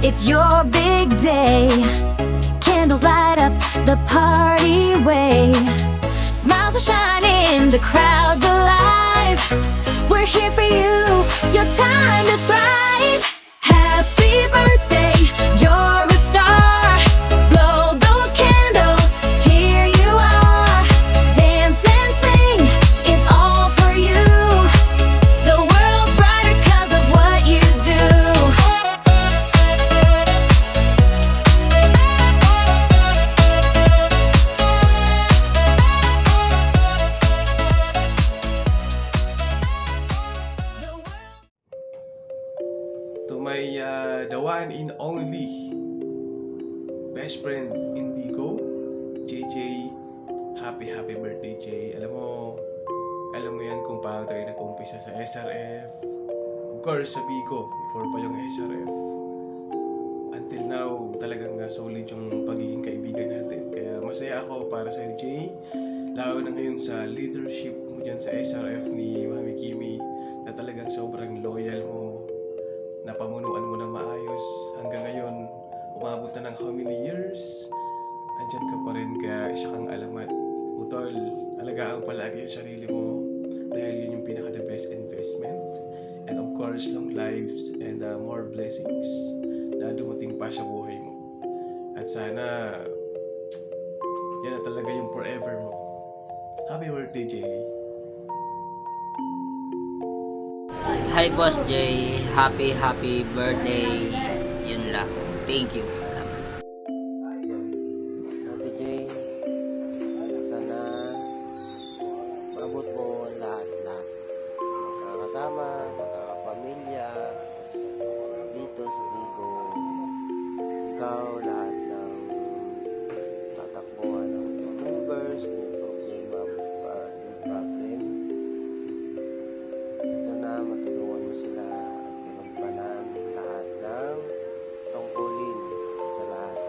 it's your big day. Candles light up the party way. Smiles are shining, the crowd's alive. We're here for you, it's your time to thrive. Happy birthday, you're a star. Blow those candles, here you are. Dance and sing, it's all for you. The world's brighter 'cause of what you do. To my the one and only best friend Indigo, JJ, happy birthday Jay. Alam mo yan kung paano tayo nag-umpisa sa SRF. Of course, sa Bigo, before pa yung SRF. Until now, talagang solid yung pagiging kaibigan natin. Kaya masaya ako para sa Jay. Lalo na ngayon sa leadership mo dyan sa SRF ni Mami Kimi na talagang sobrang loyal mo. Napamunuan mo ng maayos hanggang ngayon, umabot na ng how many years, andyan ka pa rin, kaya isa kang alamat. Utol, alagaan palagi yung sarili mo dahil yun yung pinaka the best investment. And of course, long lives and more blessings na dumating pa sa buhay mo. At sana yan na talaga yung forever mo. Happy birthday, Jay. Hi Boss Jay, happy birthday. Yun lang. Thank you. Salamat. Ate Jay, sana maabot mo lahat. Makakasama, makakapamilya dito sa Bigo. Ikaw lahat ng tatakbuhan ng members, ng problema para sa problem. Sana matulungan mo sila at pinampanan lahat ng tungkulin sa lahat.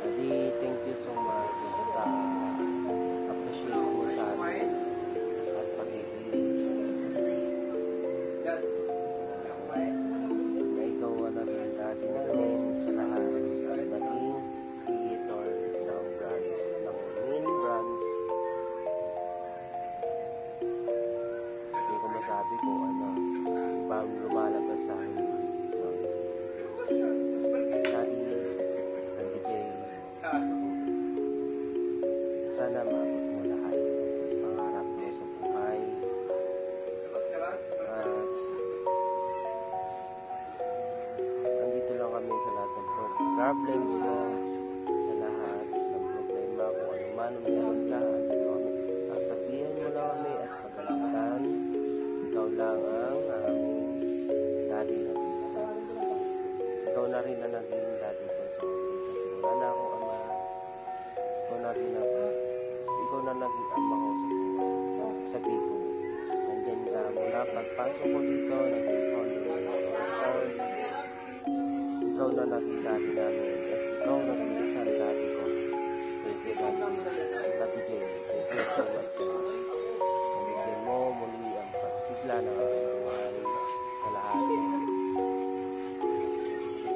Daddy, thank you so much sa appreciate mo sa amin at pag-ibig. Na ikaw ang naging daddy namin sa lahat at naging creator ng brands, ng main brands. Hindi ko masabi kung ano kasi iba ang lumalabas sa akin. So, Daddy Jay, sana maabot mo lahat pangarap mo sa buhay at nandito lang kami sa lahat ng problems mo, sa lahat ng problema kung ano man ang meron ka, nandito kami. At sabihan mo lang kami at pagalitan, ikaw lang ang aming daddy na bisa. Ikaw na rin na naging daddy ko sa akin kasi wala na akong ama. Ikaw na naging ama ko sa Bigo. Nandyan ka mula pagpasok ko dito, naging founder ng star. Ikaw na naging daddy namin at ikaw naging isang daddy ko. So ikaw Daddy Jay, thank you so much sa nabigyan mo muli ang pagsigla ng aking buhay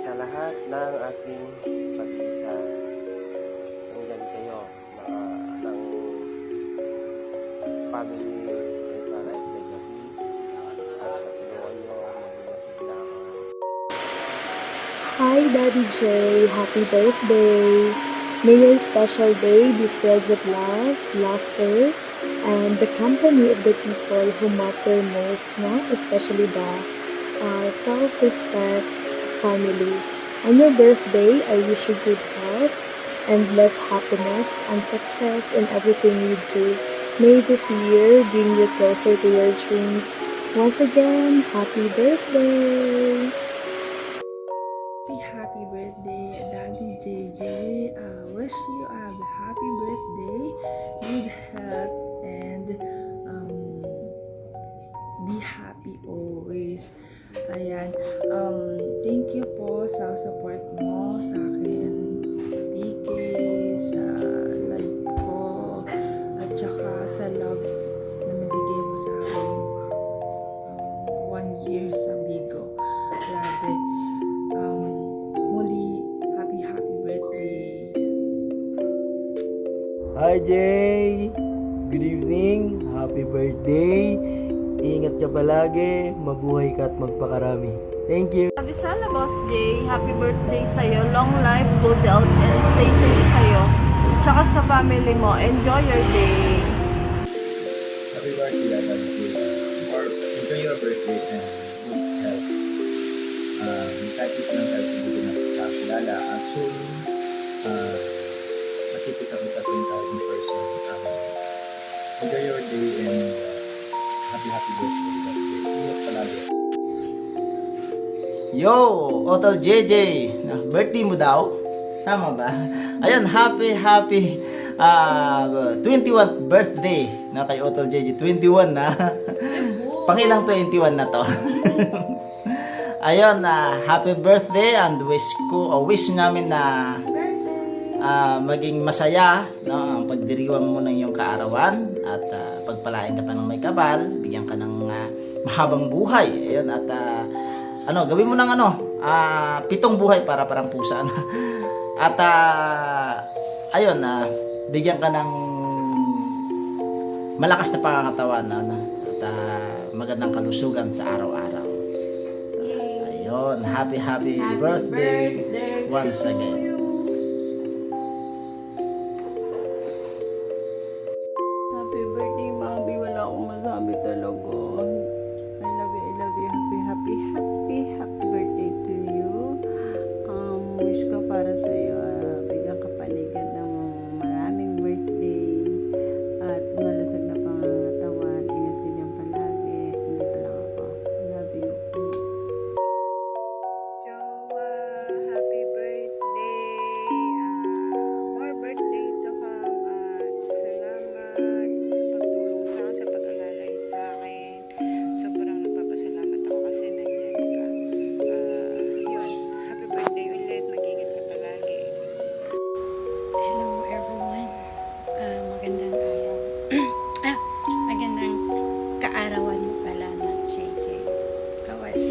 sa lahat ng aking pag-iisa. Nandyan kayo ng family SRF Legacy at katulungan nyo maging masigla ako. Hi Daddy J, happy birthday! May your special day be filled with love, laughter, and the company of the people who matter most, no? Especially the self-respect family. On your birthday, I wish you good health, endless happiness, and success in everything you do. May this year bring you closer to your dreams. Once again, happy birthday! Happy birthday, Daddy JJ. Wish you a happy birthday, good health, and be happy always. Ayan. Thank you po sa support mo sa akin, PK, sa live ko, at saka sa love na nabigay mo sa akin 1 year sa Bigo. Grabe. Hi Jay! Good evening! Happy birthday! Ingat ka palagi, mabuhay ka at magpakarami. Thank you! Sabi sana, Boss Jay, happy birthday sa'yo. Long life, good health, and stay safe sa'yo. Tsaka sa family mo. Enjoy your day. Happy birthday, I love you. Or enjoy your birthday and good health. Kahit ito lang tayo sa hindi na kakilala. Soon, makikita kita rin tayo in person. Enjoy your day and happy birthday. Ingat palagi. Yo, Otol JJ, na birthday mo daw? Tama ba? Ayun, happy 21st birthday na kay Otol JJ. 21 na. Pangilang 21 na to. Ayun, happy birthday and wish namin na maging masaya, no, ang pagdiriwang mo ng iyong kaarawan at pagpalain ka pa ng may kabal, bigyan ka ng mahabang buhay. Ayun, at gawin mo ng 7 buhay para parang pusa na. At ayun, bigyan ka ng malakas na pangangatawan at magandang kalusugan sa araw-araw. Ayun, happy birthday once again. Happy birthday, Mabi. Wala akong masabi talaga. I love you. Happy birthday to you. Wish ko para sa'yo, bigyan ka panigad ng maraming birthday at malasag na pangangatawan. Ingat ka dyan palagi. Dito lang ako. Love you. Jowa, happy birthday. More birthday to come at salamat sa pagtulong sa akin, sa pag-alalay sa akin. Sobrang nagpapasalamat ako kasi nandyan ka. Yun, happy birthday ulit. Mag-ingat ka palagi. Hello everyone. Magandang araw. Magandang kaarawan mo pala na JJ. I was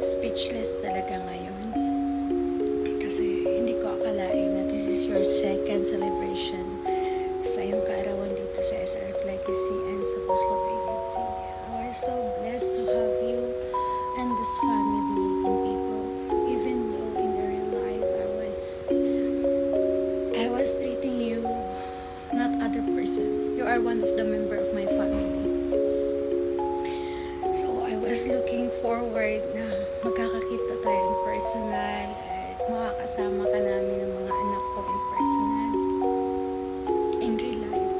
speechless talaga ngayon. Kasi hindi ko akalain na this is your second celebration sa iyong kaarawan dito sa SRF Legacy and sa Boss Love Agency. I was so blessed to have you and this family in Pico. Even though in the real life I was treating you not other person. You are one of the member of my family. So I was looking forward na magkakakita tayo in personal at makakasama ka namin ng mga anak ko in personal. In real life.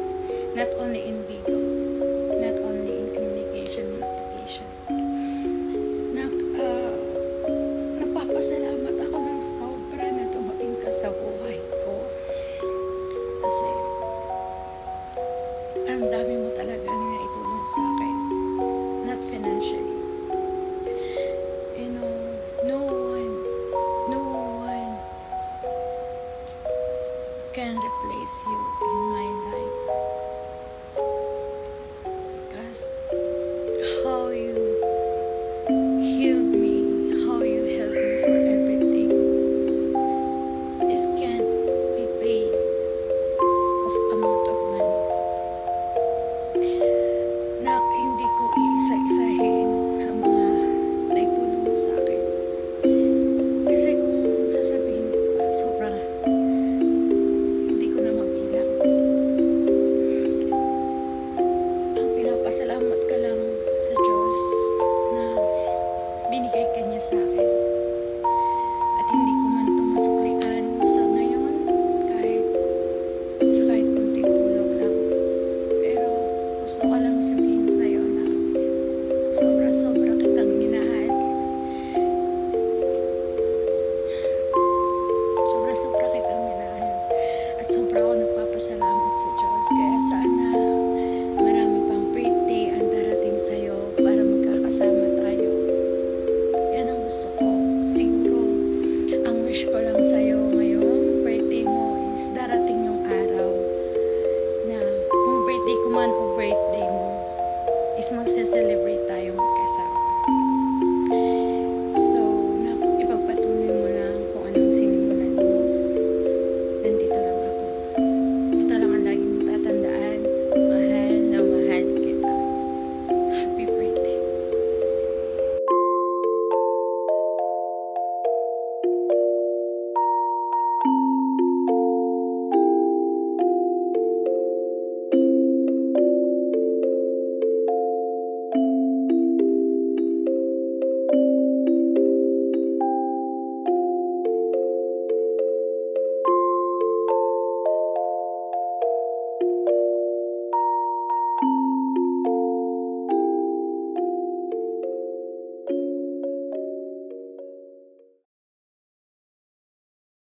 Not only in Bigo. Not only in communication and application. Napapasalamat ako ng sobra na tumating ka sa buhay ko. Kasi ang dami mo talaga na itulong sa akin. Not financially. You know, no one can replace you in my life. Because how you